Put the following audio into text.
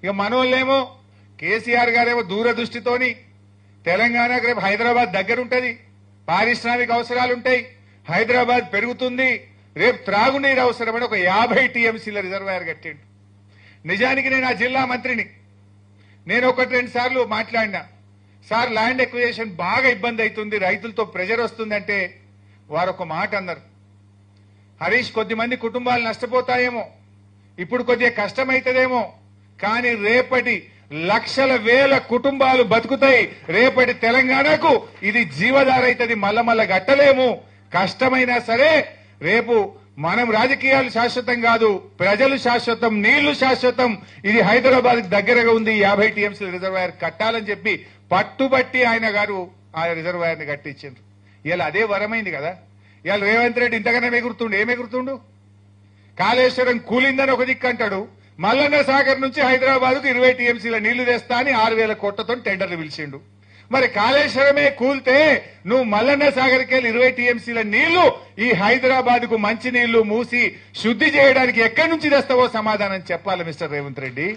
ఇక మనోళ్ళేమో కేసీఆర్ గారేమో దూరదృష్టితోని తెలంగాణకు రేపు హైదరాబాద్ దగ్గర ఉంటది, పారిశ్రామిక అవసరాలుంటాయి, హైదరాబాద్ పెరుగుతుంది, రేపు త్రాగునీరు అవసరమని ఒక 50 టీఎంసీల రిజర్వాయర్ కట్టిండు. నిజానికి నేను ఆ జిల్లా మంత్రిని, నేను 1-2 సార్లు మాట్లాడినా, సార్ ల్యాండ్ ఎక్విజిషన్ బాగా ఇబ్బంది అవుతుంది, రైతులతో ప్రెజర్ వస్తుందంటే వారు ఒక మాట అన్నారు, హరీష్ కొద్దిమంది కుటుంబాలు నష్టపోతాయేమో, ఇప్పుడు కొద్దిగా కష్టమైతుందేమో, కానీ రేపటి లక్షల వేల కుటుంబాలు బతుకుతాయి, రేపటి తెలంగాణకు ఇది జీవధార అవుతుంది, మళ్ళా గట్టలేము, కష్టమైనా సరే రేపు మనం రాజకీయాలు శాశ్వతం కాదు, ప్రజలు శాశ్వతం, నీళ్లు శాశ్వతం, ఇది హైదరాబాద్ దగ్గరగా ఉంది, 50 టీఎంసీల రిజర్వాయర్ కట్టాలని చెప్పి పట్టుబట్టి ఆయన గారు ఆ రిజర్వాయర్ ని కట్టించారు. ఇలా అదే వరమైంది కదా. ఇవాళ రేవంత్ రెడ్డి ఇంతకన్నా ఎగురుతుండు, ఏమెగురుతుండు? కాళేశ్వరం కూలిందని ఒక దిక్కు అంటాడు, మల్లన్న సాగర్ నుంచి హైదరాబాద్ కు 20 టీఎంసీల నీళ్లు తెస్తా అని 6,000 కోట్లతో టెండర్లు పిలిచిండు. మరి కాళేశ్వరమే కూల్తే నువ్వు మల్లన్న సాగర్కి వెళ్ళి 20 టీఎంసీల నీళ్లు ఈ హైదరాబాద్ కు మంచి నీళ్లు మూసి శుద్ధి చేయడానికి ఎక్కడి నుంచి తెస్తావో సమాధానం చెప్పాలి మిస్టర్ రేవంత్ రెడ్డి.